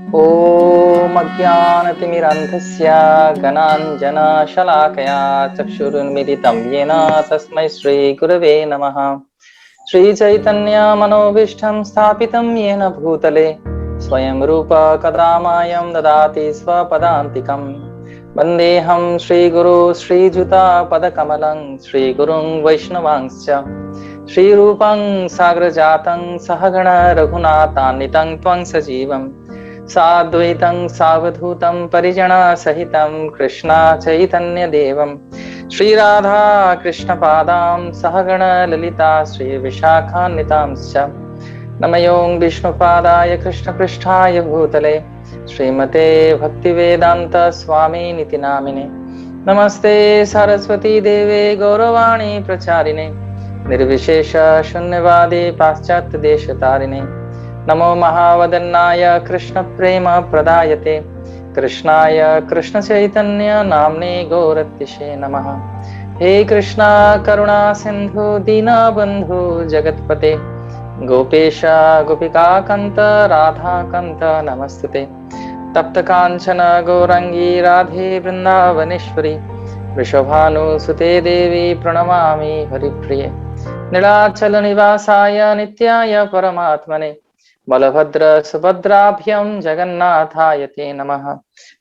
ॐ अज्ञानतिमिरन्धस्य ज्ञानाञ्जनशलाकया चक्षुरुन्मिलितं येन तस्मै श्रीगुरवे नमः। श्रीचैतन्यमनोभीष्टं स्थापितं येन भूतले स्वयं रूप कदा मायं ददाति स्वपदान्तिकम्। वन्देऽहं श्रीगुरो श्रीयुतापदकमलं श्रीगुरुं वैष्णवांश्च श्रीरूपं साग्रजातं सहगण रघुनाथान्वितं त्वं सजीवम् साद्वैतं सावधूतं परिजनसहितं कृष्ण चैतन्य देवं श्रीराधा कृष्णपादां सहगण ललिता श्रीविशाखान्वितांश्च नमयों विष्णुपादाय कृष्णपृष्ठाय भूतले श्रीमते भक्तिवेदान्त स्वामिनिति नामिने नमस्ते सरस्वती देवे गौरवाणी प्रचारिणे निर्विशेष शून्यवादी पाश्चात्य देशतारिणे नमो महावदन्नाय कृष्ण प्रेम प्रदायते कृष्णाय कृष्ण चैतन्य नाम्ने गौरतिशे नमः। हे कृष्णा करुणा सिंधु दीनबंधु जगत्पते गोपेश गोपिका कांत राधा कांत नमस्तुते। तप्त कांचन गौरंगी राधे वृंदावनेश्वरी वृषभानुसुते देवी प्रणमामि हरिप्रिये। नीलाचल निवासाय नित्याय परमात्मने बलभद्र सुभद्राभ्यां जगन्नाथाय ते नमः।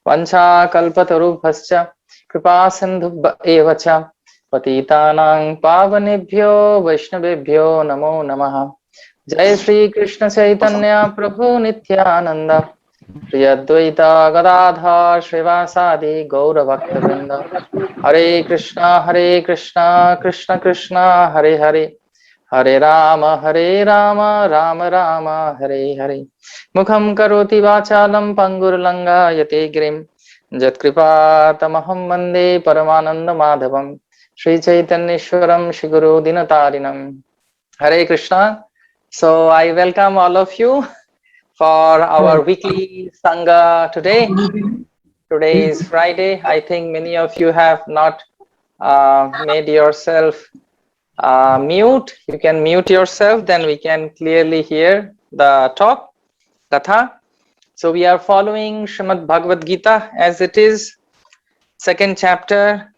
वंशाकल्पतरुभ्यश्च कृपा सिन्धुभ्य एव च पतितानां पावनेभ्यो वैष्णवेभ्यो नमो नमः। जय श्री कृष्ण चैतन्य प्रभु नित्यानंद श्री अद्वैत गदाधर श्रीवासादि गौरभक्तवृंद। हरे कृष्णा कृष्ण कृष्ण हरे हरे हरे राम राम राम हरे हरे। मुखं करोति वाचालं पंगुर्लंघयते गिरिं यत्कृपातमहं वन्दे परमानन्दमाधवं श्रीचैतन्येश्वरं श्रीगुरो दिनतारिणं। Hare Krishna. So I welcome all of you for our weekly Sanga today. Today is Friday. I think many of you have not made yourself mute. You can mute yourself, then we can clearly hear the talk, Katha. So we are following Srimad Bhagavad Gita as it is, second chapter,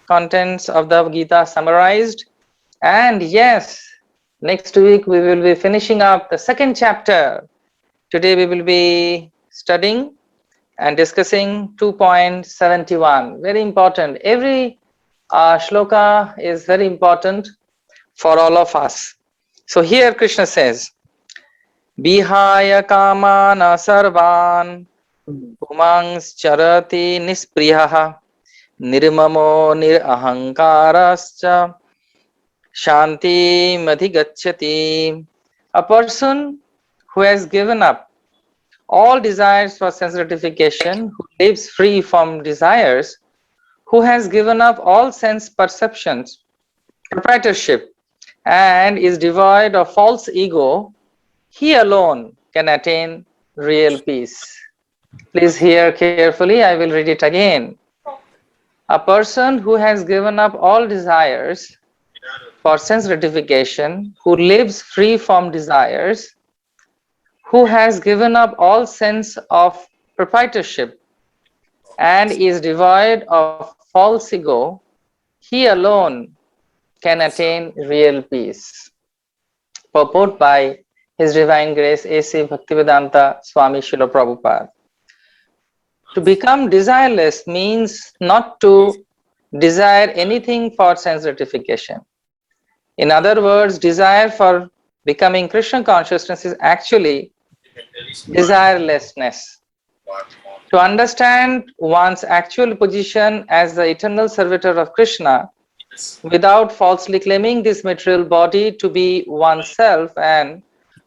contents of the Gita summarized. And yes, next week we will be finishing up the second chapter. Today we will be studying and discussing 2.71. Very important. Every shloka is very important for all of us. So here Krishna says, Vihaya kamana sarvan pumans charati nispriyaha nirmamo nirahankarascha shanti madhigacchati. A person who has given up all desires for sense gratification, who lives free from desires, who has given up all sense perceptions, proprietorship, and is devoid of false ego, he alone can attain real peace. Please hear carefully, I will read it again. A person who has given up all desires for sense gratification, who lives free from desires, who has given up all sense of proprietorship, and is devoid of false ego, he alone can attain real peace. Purport by His Divine Grace A.C. Bhaktivedanta Swami Srila Prabhupada. To become desireless means not to desire anything for sense gratification. In other words, desire for becoming Krishna consciousness is actually desirelessness. To understand one's actual position as the eternal servitor of Krishna without falsely claiming this material body to be oneself and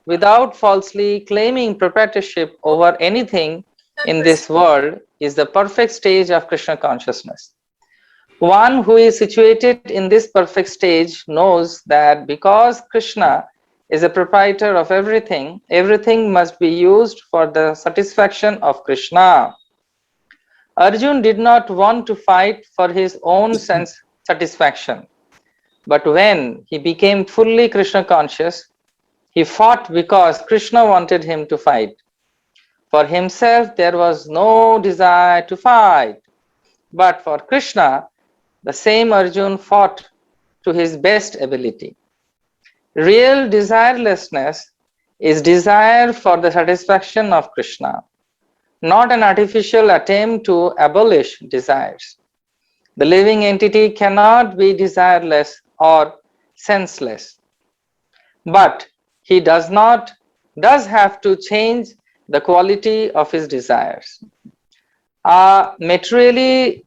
without falsely claiming proprietorship over anything in this world is the perfect stage of Krishna consciousness. One who is situated in this perfect stage knows that because Krishna is a proprietor of everything, everything must be used for the satisfaction of Krishna. Arjun did not want to fight for his own sense satisfaction. But when he became fully Krishna conscious, he fought because Krishna wanted him to fight. For himself, there was no desire to fight. But for Krishna, the same Arjun fought to his best ability. Real desirelessness is desire for the satisfaction of Krishna, not an artificial attempt to abolish desires. The living entity cannot be desireless or senseless, but he does have to change the quality of his desires. A materially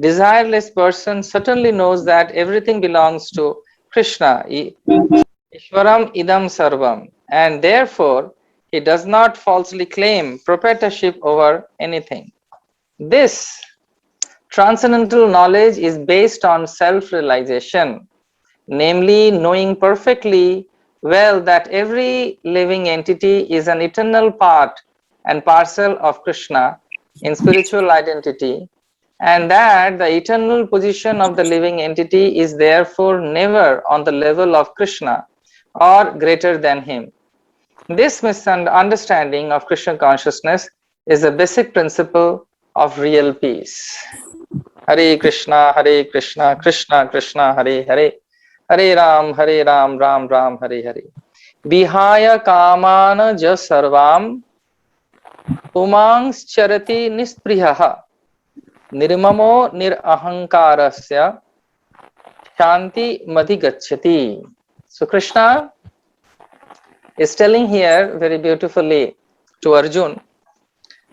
desireless person certainly knows that everything belongs to Krishna, Ishwaram idam sarvam, and therefore he does not falsely claim proprietorship over anything. This transcendental knowledge is based on self-realization, namely knowing perfectly well that every living entity is an eternal part and parcel of Krishna in spiritual identity, and that the eternal position of the living entity is therefore never on the level of Krishna or greater than him. This misunderstanding of Krishna consciousness is a basic principle of real peace. Hare Krishna, Krishna Krishna, Hare Hare, Hare Ram, Ram Ram, Hare Hare. Vihaya kamana ja sarvam pumangs charati nispriyaha nirmamo nirahankarasya shanti madhigacchati. So Krishna is telling here very beautifully to Arjun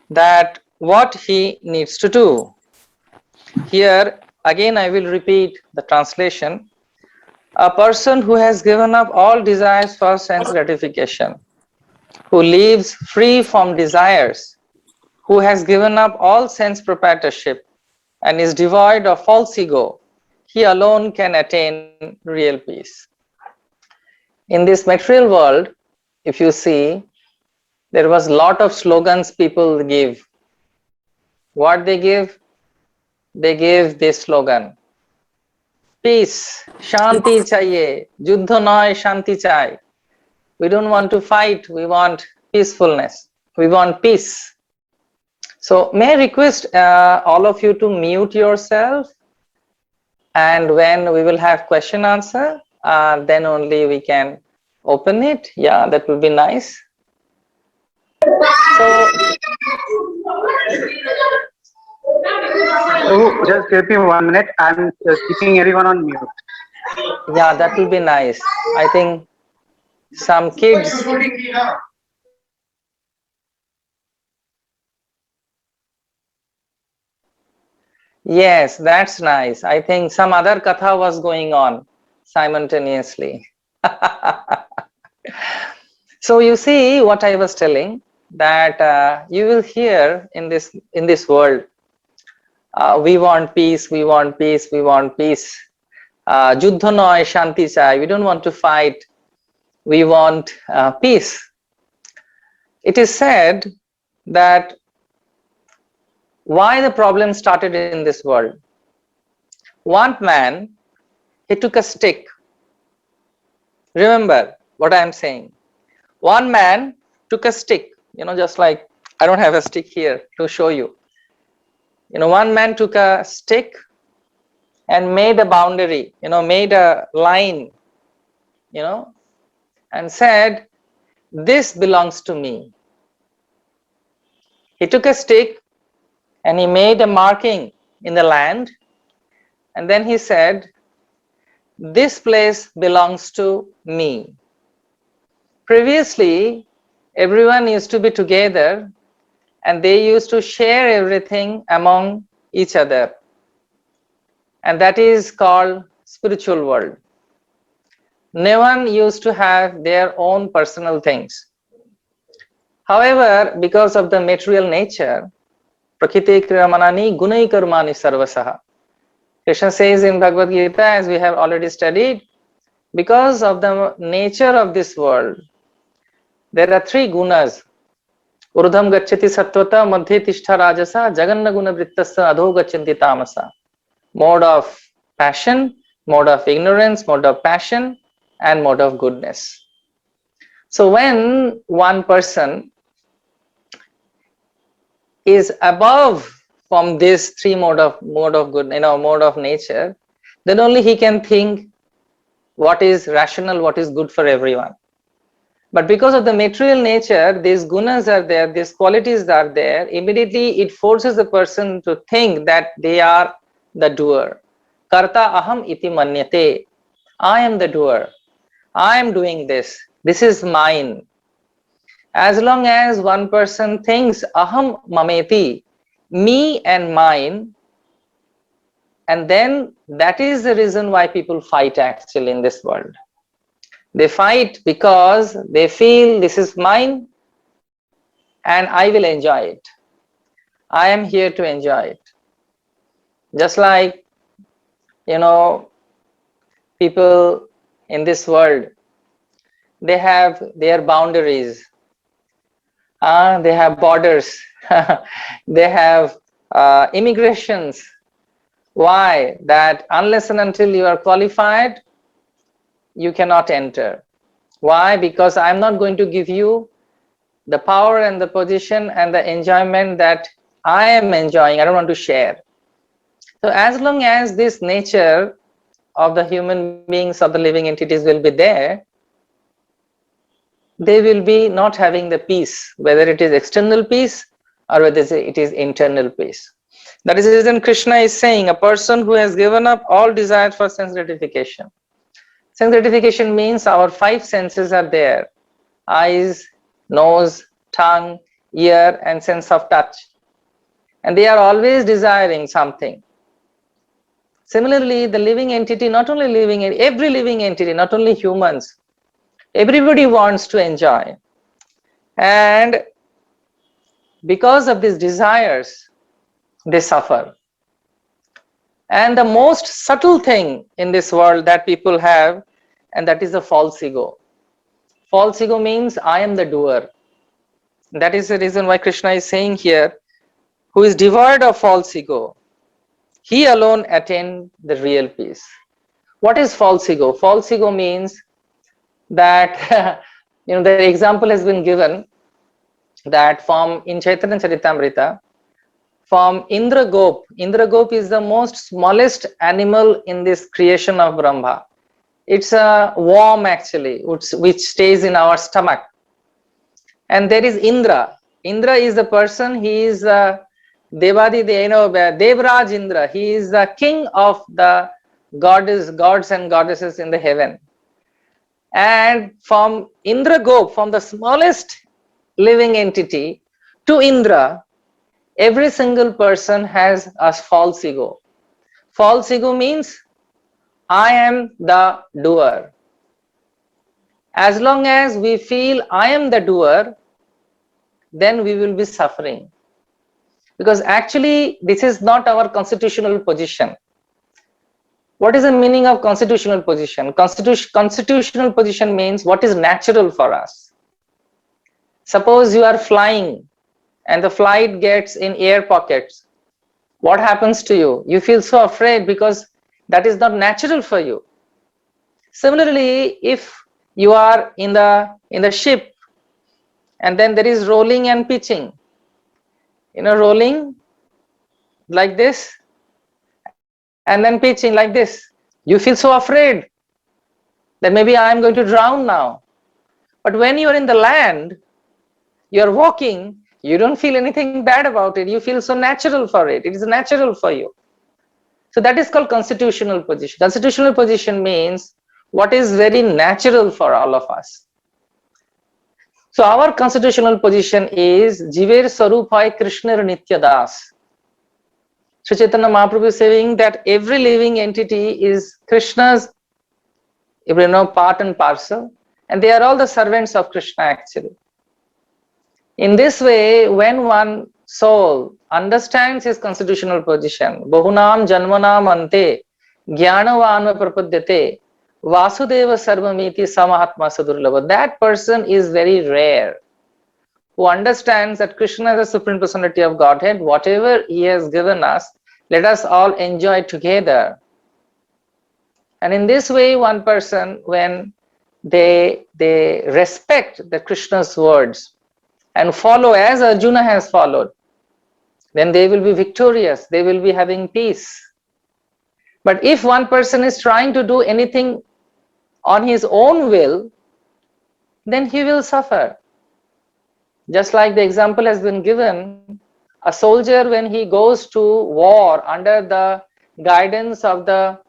that what he needs to do. Here again I will repeat the translation. A person who has given up all desires for sense gratification, who lives free from desires, who has given up all sense proprietorship and is devoid of false ego, he alone can attain real peace. In this material world, if you see, there was a lot of slogans people give. What they give? They give this slogan. Peace, Shanti chahiye, Juddha noy Shanti chai. We don't want to fight, we want peacefulness. We want peace. So may I request all of you to mute yourself, and when we will have question answer, then only we can open it. Yeah, that would be nice. So just give me 1 minute. I'm keeping everyone on mute. yeah, that will be nice. I think some kids. Yes, that's nice. I think some other katha was going on simultaneously. So you see what I was telling, that you will hear in this world, we want peace, we want peace, we want peace. Juddha noy shanti chai. We don't want to fight. We want peace. It is said that why the problem started in this world. One man, he took a stick. Remember what I am saying. One man took a stick, just like I don't have a stick here to show you. One man took a stick and made a boundary, made a line, and said, this belongs to me. He took a stick and he made a marking in the land, and then he said, this place belongs to me. Previously, everyone used to be together and they used to share everything among each other, and that is called spiritual world. No one used to have their own personal things. However, because of the material nature, prakriti kriyamanani gunai karmani sarvasaha. Krishna says in Bhagavad Gita, as we have already studied, because of the nature of this world, there are three gunas. Urdham gacchati sattvata, madhye tishtha rajasa, jaganna guna vrittasya adho gachanti tamasa. Mode of passion, mode of ignorance, mode of passion, and mode of goodness. So when one person is above from this three mode of good, mode of nature, then only he can think what is rational, what is good for everyone. But because of the material nature, these gunas are there, these qualities are there, immediately it forces the person to think that they are the doer. Karta aham iti manyate. I am the doer. I am doing this. This is mine. As long as one person thinks aham mameti, me and mine, and then that is the reason why people fight actually in this world. They fight because they feel this is mine and I will enjoy it. I am here to enjoy it. Just like, people in this world, they have their boundaries, they have borders, they have immigrations. Why? That unless and until you are qualified, you cannot enter. Why? Because I'm not going to give you the power and the position and the enjoyment that I am enjoying. I don't want to share. So as long as this nature of the human beings, of the living entities will be there, they will be not having the peace, whether it is external peace or whether it is internal peace. That is the reason Krishna is saying a person who has given up all desire for sense gratification. Sense gratification means our five senses are there: eyes, nose, tongue, ear, and sense of touch. And they are always desiring something. Similarly, the living entity, not only every living entity, not only humans, everybody wants to enjoy. And because of these desires, they suffer. And the most subtle thing in this world that people have, and that is the false ego. False ego means I am the doer. That is the reason why Krishna is saying here, who is devoid of false ego, he alone attained the real peace. What is false ego? False ego means that the example has been given that from in Chaitanya Charitamrita, from Indra Gop. Indra Gop is the most smallest animal in this creation of Brahma. It's a worm actually, which stays in our stomach. And there is Indra. Indra is the person, he is Devraj Indra. He is the king of the gods and goddesses in the heaven. And from Indra Gop, from the smallest living entity to Indra, every single person has a false ego. False ego means I am the doer. As long as we feel I am the doer, then we will be suffering. Because actually, this is not our constitutional position. What is the meaning of constitutional position? Constitutional position means what is natural for us. Suppose you are flying and the flight gets in air pockets. What happens to you? You feel so afraid because that is not natural for you. Similarly, if you are in the ship and then there is rolling and pitching, rolling like this and then pitching like this, you feel so afraid that maybe I am going to drown now. But when you are in the land, you are walking, you don't feel anything bad about it. You feel so natural for it. It is natural for you. So that is called constitutional position. Constitutional position means what is very natural for all of us. So our constitutional position is Jiver Sarup Hoy Krishnar Nitya Das. Sri Chaitanya Mahaprabhu is saying that every living entity is Krishna's part and parcel, and they are all the servants of Krishna actually. In this way, when one soul understands his constitutional position, Bahunam Janmanam Ante Jnanavanva Prapadyate Vasudeva Sarvamiti Samahatma Sadurlava, that person is very rare, who understands that Krishna is the Supreme Personality of Godhead. Whatever he has given us, let us all enjoy together. And in this way, one person, when they respect the Krishna's words and follow as Arjuna has followed, then they will be victorious, they will be having peace. But if one person is trying to do anything on his own will, then he will suffer. Just like the example has been given, a soldier, when he goes to war under the guidance of the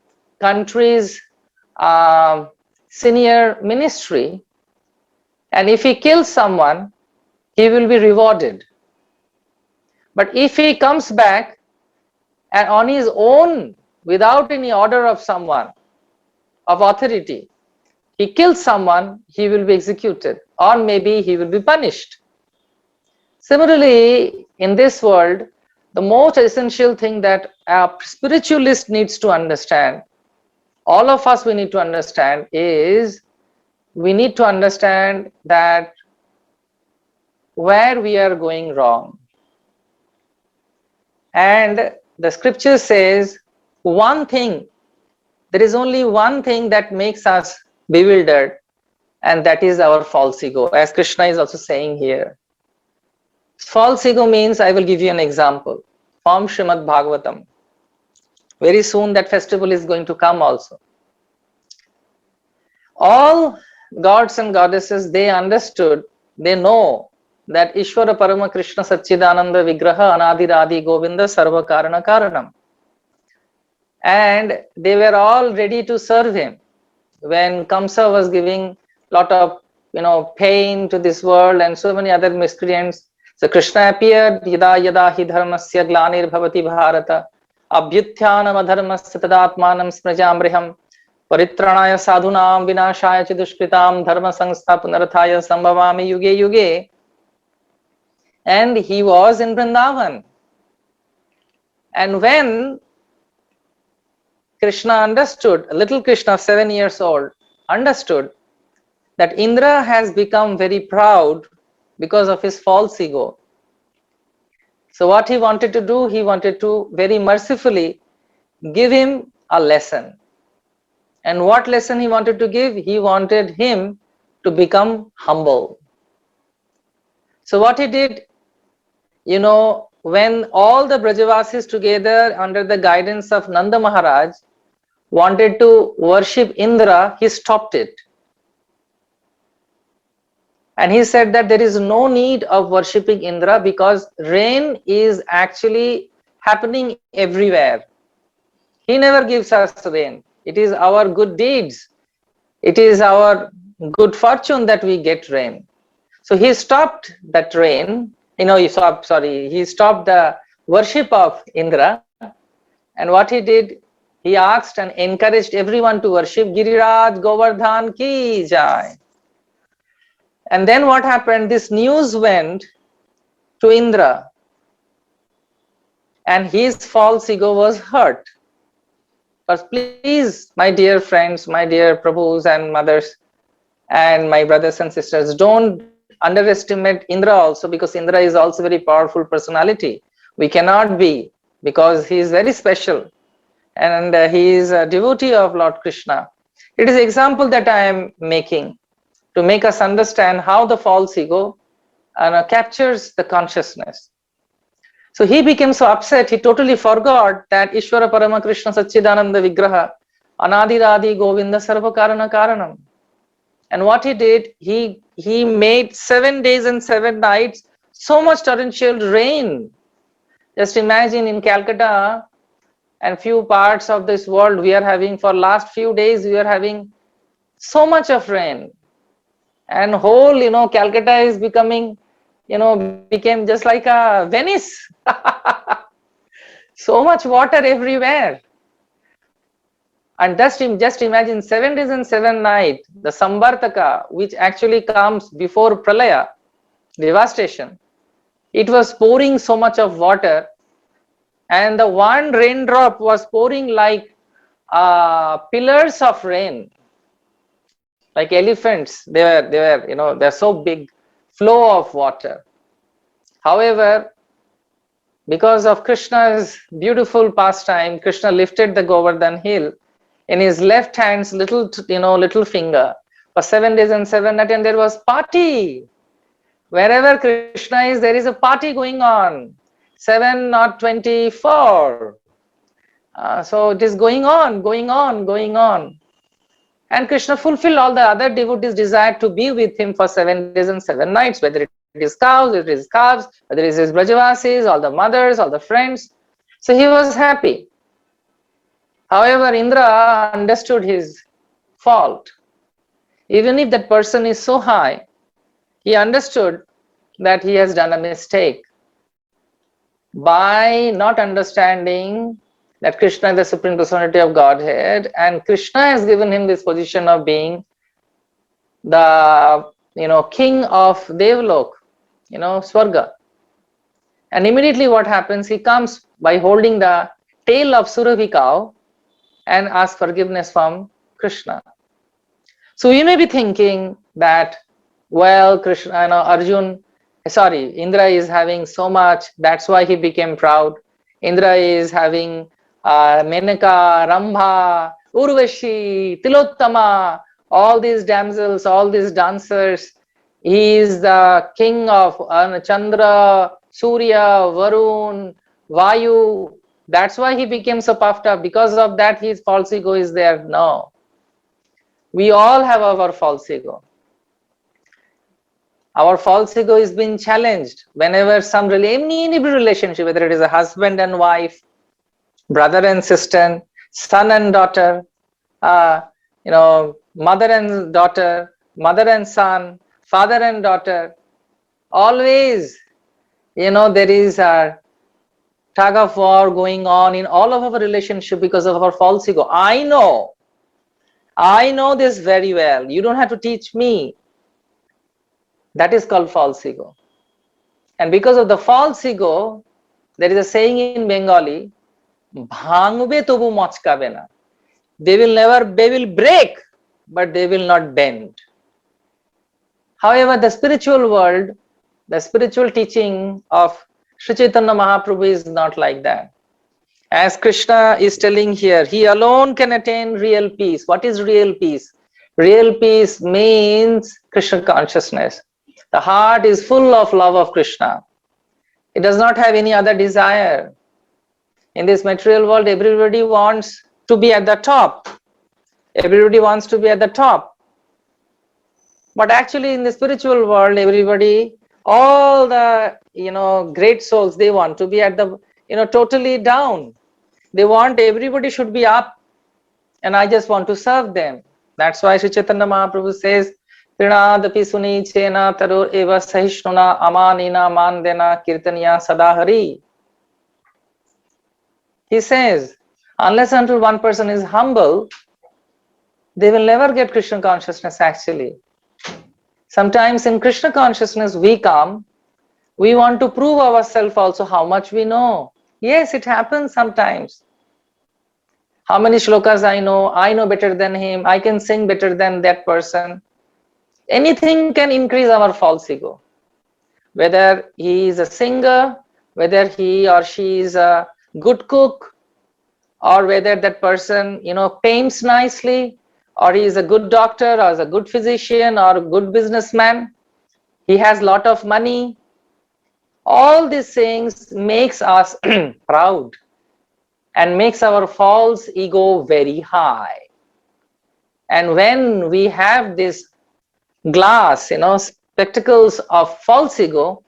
country's senior ministry, and if he kills someone, he will be rewarded. But if he comes back and on his own, without any order of someone, of authority, he kills someone, he will be executed, or maybe he will be punished. Similarly, in this world, the most essential thing that a spiritualist needs to understand, all of us we need to understand, is we need to understand that where we are going wrong. And the scripture says one thing, there is only one thing that makes us bewildered, and that is our false ego, as Krishna is also saying here. False ego means, I will give you an example from Srimad Bhagavatam. Very soon that festival is going to come also. All gods and goddesses, they understood, they know that Ishvara Parama Krishna Satchidananda Vigraha Anadiradi Govinda Sarva Karana Karanam. And they were all ready to serve him. When Kamsa was giving lot of pain to this world and so many other miscreants, so Krishna appeared, yada yada hi dharmasya glanir bhavati bharata abhyuthyanam adharmasya tadatmanam smrajamriham paritranaya sadhunam vinashaya chidushkritam dharma sangstha punarathaya sambhavami yuge yuge. And he was in Vrindavan. And when Krishna understood, little Krishna, 7 years old, understood that Indra has become very proud because of his false ego. So what he wanted to do, he wanted to very mercifully give him a lesson. And what lesson he wanted to give? He wanted him to become humble. So what he did, when all the Brajavasis together under the guidance of Nanda Maharaj wanted to worship Indra, he stopped it. And he said that there is no need of worshipping Indra because rain is actually happening everywhere. He never gives us rain. It is our good deeds. It is our good fortune that we get rain. So he stopped that rain. He stopped the worship of Indra. And what he did, he asked and encouraged everyone to worship Giriraj Govardhan ki jai. And then what happened? This news went to Indra, and his false ego was hurt. But please, my dear friends, my dear Prabhus and mothers, and my brothers and sisters, don't underestimate Indra also, because Indra is also a very powerful personality. We cannot be, because he is very special, and he is a devotee of Lord Krishna. It is an example that I am making to make us understand how the false ego captures the consciousness. So he became so upset, he totally forgot that Ishvara Parama Krishna Satchidananda Vigraha Anadiradi Govinda Sarva Karana Karanam. And what he did, he made 7 days and 7 nights so much torrential rain. Just imagine, in Calcutta and few parts of this world, we are having, for last few days, we are having so much of rain. And whole, Calcutta is becoming, became just like a Venice. So much water everywhere. And just imagine 7 days and 7 nights, the Samvartaka, which actually comes before Pralaya, devastation. It was pouring so much of water, and the one raindrop was pouring like pillars of rain. Like elephants, they're so big, flow of water. However, because of Krishna's beautiful pastime, Krishna lifted the Govardhan hill in his left hand's little finger for 7 days and 7 nights, and there was party. Wherever Krishna is, there is a party going on. 7, not 24. So it is going on, going on, going on. And Krishna fulfilled all the other devotees' desire to be with him for 7 days and 7 nights, whether it is cows, whether it is calves, whether it is his Brajavasis, all the mothers, all the friends. So he was happy. However, Indra understood his fault. Even if that person is so high, he understood that he has done a mistake by not understanding that Krishna is the Supreme Personality of Godhead, and Krishna has given him this position of being the king of Devlok, Swarga. And immediately what happens, he comes by holding the tail of Surabhi cow and asks forgiveness from Krishna. So you may be thinking that, well, Indra is having so much, that's why he became proud. Indra is having Menaka, Rambha, Urvashi, Tilottama, all these damsels, all these dancers. He is the king of Chandra, Surya, Varun, Vayu. That's why he became so puffed up. Because of that, his false ego is there. No. We all have our false ego. Our false ego is being challenged whenever any relationship, whether it is a husband and wife, brother and sister, son and daughter, mother and daughter, mother and son, father and daughter, always, there is a tug of war going on in all of our relationship because of our false ego. I know this very well. You don't have to teach me. That is called false ego. And because of the false ego, there is a saying in Bengali, bhangbe tobu machkabe na. They will break, but they will not bend. However, the spiritual world, the spiritual teaching of Sri Chaitanya Mahaprabhu is not like that. As Krishna is telling here, he alone can attain real peace. What is real peace? Real peace means Krishna consciousness. The heart is full of love of Krishna. It does not have any other desire. In this material world, everybody wants to be at the top. Everybody wants to be at the top. But actually in the spiritual world, everybody, all the great souls, they want to be at the totally down. They want everybody should be up, and I just want to serve them. That's why Sri Chaitanya Mahaprabhu says, Prinadapi suni chena taro eva sahishnuna amanina mandena kirtaniya sadahari. He says, unless until one person is humble, they will never get Krishna consciousness actually. Sometimes in Krishna consciousness we come, we want to prove ourselves also how much we know. Yes, it happens sometimes. How many shlokas I know better than him, I can sing better than that person. Anything can increase our false ego. Whether he is a singer, whether he or she is a good cook, or whether that person paints nicely, or he is a good doctor, or is a good physician, or a good businessman, he has lot of money. All these things makes us proud and makes our false ego very high. And when we have this glass, spectacles of false ego,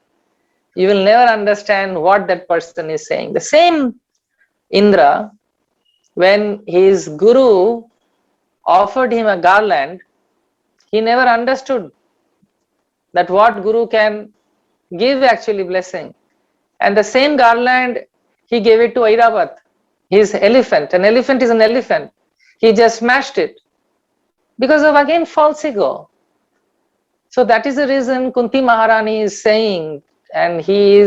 you will never understand what that person is saying. The same Indra, when his guru offered him a garland, he never understood that what guru can give actually blessing. And the same garland, he gave it to Airavat, his elephant. An elephant is an elephant. He just smashed it because of again false ego. So that is the reason Kunti Maharani is saying, and she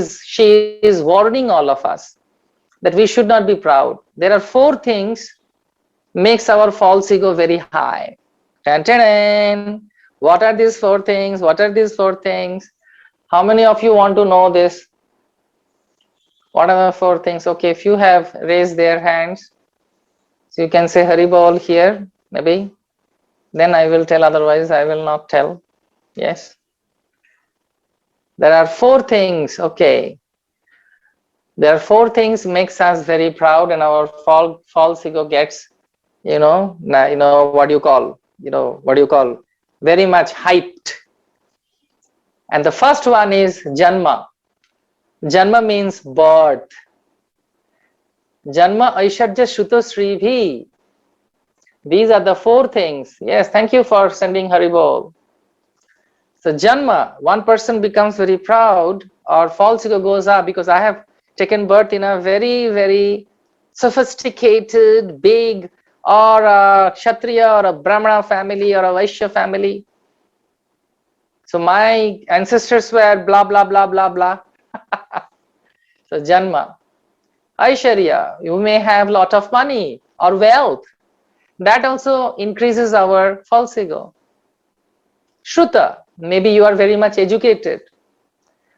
is warning all of us that we should not be proud. There are 4 things makes our false ego very high. What are these 4 things? What are these 4 things? How many of you want to know this? What are the 4 things? Okay, if you have raised their hands, so you can say Haribol here, maybe. Then I will tell, otherwise I will not tell. Yes. There are 4 things, okay. There are four things makes us very proud, and our false ego gets, what do you call, very much hyped. And the first one is janma. Janma means birth. Janma Aishwarya Shuto Sribhi. These are the four things. Yes, thank you for sending Haribol. So Janma, one person becomes very proud or false ego goes up because I have taken birth in a very, very sophisticated, big, or a Kshatriya or a Brahmana family or a Vaishya family. So my ancestors were blah, blah, blah, blah, blah. So Janma. Aishwarya, you may have lot of money or wealth. That also increases our false ego. Shruta, maybe you are very much educated.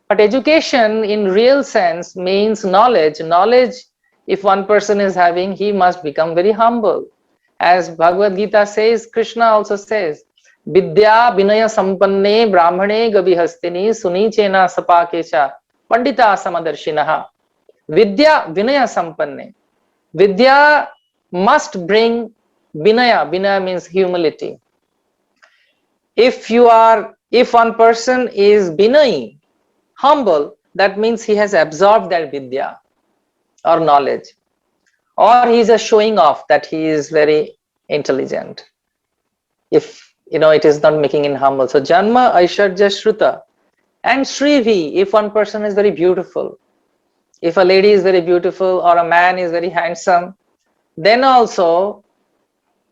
But education in real sense means knowledge. Knowledge, if one person is having, he must become very humble. As Bhagavad Gita says, Krishna also says, Vidya Vinaya Sampanne Brahmane Gabihastini Sunichena Sapakecha Pandita Samadarshinaha. Vidya Vinaya Sampanne. Vidya must bring Vinaya. Vinaya means humility. If one person is Vinay, humble, that means he has absorbed that Vidya or knowledge, or he is just showing off that he is very intelligent. If it is not making him humble. So Janma Aishwarya Shruta and Srivi, if one person is very beautiful, if a lady is very beautiful or a man is very handsome, then also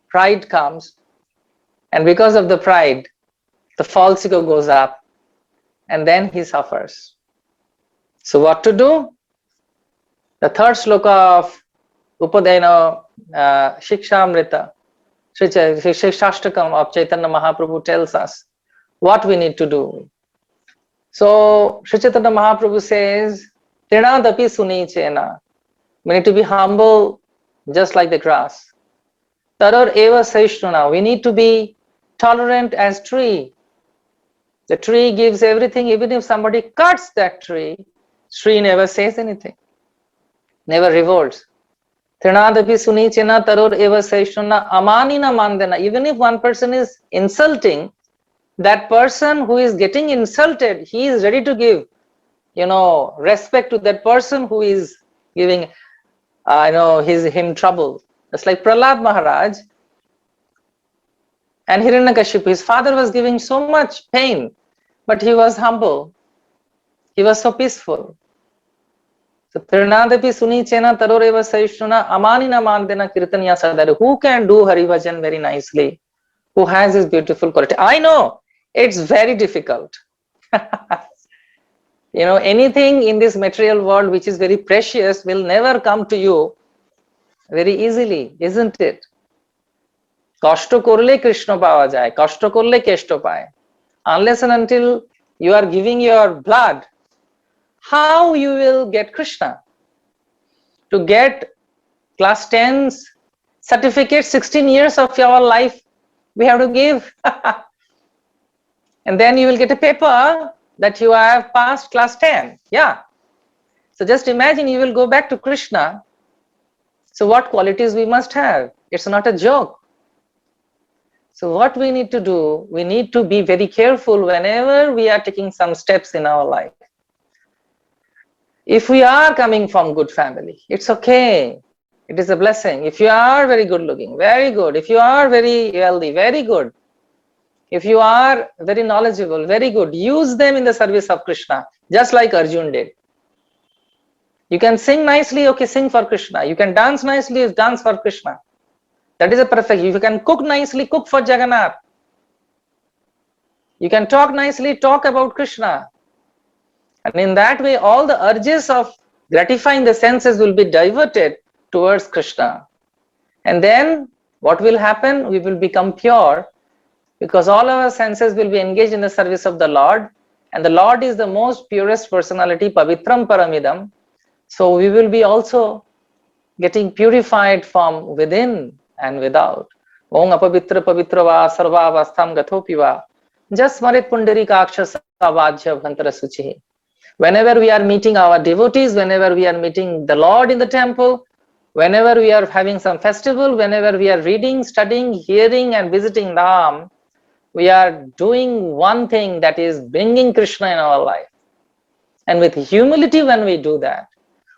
pride comes, and because of the pride, the false ego goes up, and then he suffers. So what to do? The third sloka of Upadayana Shikshamrita, Shikshashtakam of Chaitanya Mahaprabhu tells us what we need to do. So Sri Chaitanya Mahaprabhu says, Trinadapi Sunichena. We need to be humble just like the grass. Taror eva saishnuna. We need to be tolerant as tree. The tree gives everything. Even if somebody cuts that tree never says anything, never revolts. Trinadapi Sunichena Taror eva saishnuna amanina mandana. Even if one person is insulting, that person who is getting insulted, he is ready to give respect to that person who is giving him trouble. It's like Prahlad Maharaj and Hiranyakashipu. His father was giving so much pain, but he was humble. He was so peaceful. So Trinadapi Sunichena Taroreva Saishnuna Amanina Mandena Kirtanya Sadhara. Who can do Haribhajan very nicely? Who has this beautiful quality? I know it's very difficult. Anything in this material world which is very precious will never come to you very easily, isn't it? Kashto korle Krishna pawa jay, kashto korle kesto paye. Unless and until you are giving your blood, how you will get Krishna? To get class 10's certificate, 16 years of your life we have to give. And then you will get a paper that you have passed class 10. Yeah. So just imagine you will go back to Krishna. So what qualities we must have? It's not a joke. So what we need to do, we need to be very careful whenever we are taking some steps in our life. If we are coming from good family, it's okay. It is a blessing. If you are very good looking, very good. If you are very wealthy, very good. If you are very knowledgeable, very good. Use them in the service of Krishna, just like Arjun did. You can sing nicely, okay, sing for Krishna. You can dance nicely, dance for Krishna. That is a perfect. If you can cook nicely, cook for Jagannath. You can talk nicely, talk about Krishna. And in that way, all the urges of gratifying the senses will be diverted towards Krishna. And then what will happen? We will become pure because all our senses will be engaged in the service of the Lord. And the Lord is the most purest personality, Pavitram Paramidam. So we will be also getting purified from within and without. Om apavitra pavitrava sarvavastham gathopiva jasmarit pundarikaksha savajya bhantara suchihi. Whenever we are meeting our devotees, whenever we are meeting the Lord in the temple, whenever we are having some festival, whenever we are reading, studying, hearing and visiting Dham, we are doing one thing, that is bringing Krishna in our life. And with humility, when we do that,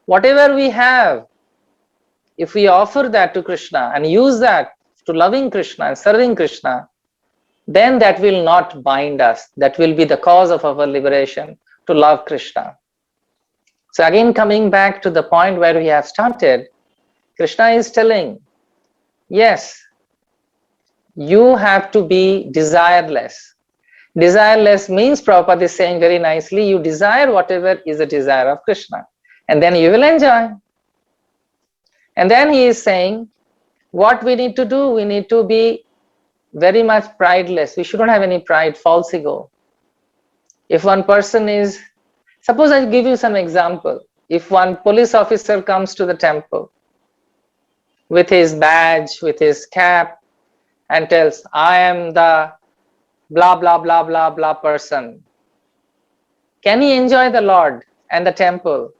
whatever we have, if we offer that to Krishna and use that to loving Krishna and serving Krishna, then that will not bind us. That will be the cause of our liberation, to love Krishna. So again, coming back to the point where we have started, Krishna is telling, yes, you have to be desireless. Desireless means, Prabhupada is saying very nicely, you desire whatever is the desire of Krishna, and then you will enjoy. And then he is saying, what we need to do, we need to be very much prideless. We shouldn't have any pride, false ego. If one person is, suppose I give you some example. If one police officer comes to the temple with his badge, with his cap, and tells, I am the blah, blah, blah, blah, blah person, can he enjoy the Lord and the temple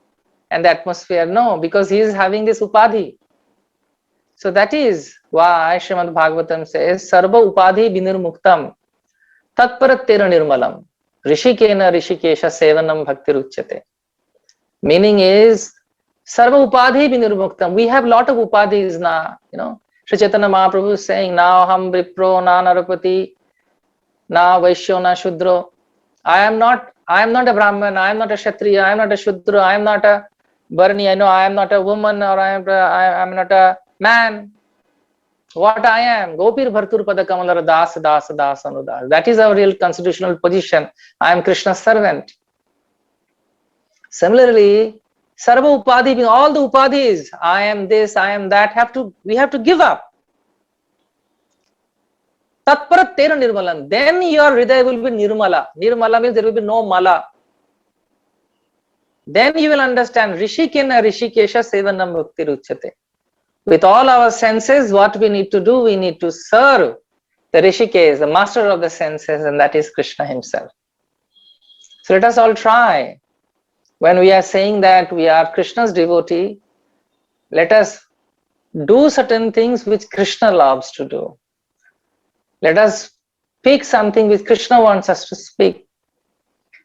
and the atmosphere? No, because he is having this upadhi. So that is why Srimad Bhagavatam says, Sarva upadhi vinirmuktam tatparattera nirmalam rishikena rishikesha sevanam bhaktiruchyate. Meaning is, Sarva upadhi vinirmuktam. We have lot of upadhis now, Sri Chaitanya Mahaprabhu is saying, now ham vipro na narapati na vaishyo na shudro. I am not a Brahman, I am not a Kshatriya, I am not a Shudra, I am not a Varni, I am not a woman, or I am not a man. What I am, Gopir Bhartur Pada Kamalar Das Das Das Anudas. That is our real constitutional position. I am Krishna's servant. Similarly, Sarva Upadhi, all the Upadhis, I am this, I am that, we have to give up. Tatparattera nirmalam. Then your Hridaya will be nirmala. Nirmala means there will be no mala. Then you will understand Rishikena Rishikesha Sevanam Bhakti Ruchyate. With all our senses, what we need to do, we need to serve the Rishikesh, the master of the senses, and that is Krishna himself. So let us all try. When we are saying that we are Krishna's devotee, let us do certain things which Krishna loves to do. Let us speak something which Krishna wants us to speak.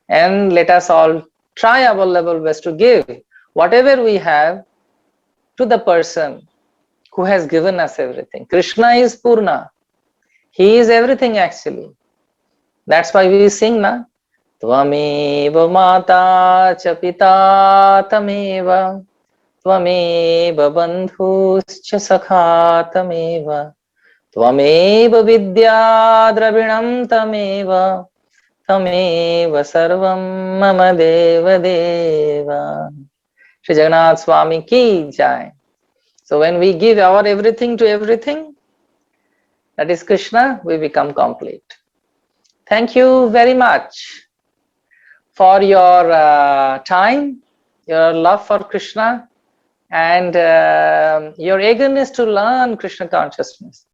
And let us all try our level best to give whatever we have to the person who has given us everything. Krishna is Purna. He is everything actually. That's why we sing, na? Tvameva mata cha pita tameva, tvameva bandhuscha sakha tameva, tvameva vidya dravinam tameva, tameva sarvam mama deva deva. Shri Jagannath Swami ki jai. So when we give our everything to everything, that is Krishna, we become complete. Thank you very much for your time, your love for Krishna, and your eagerness to learn Krishna consciousness.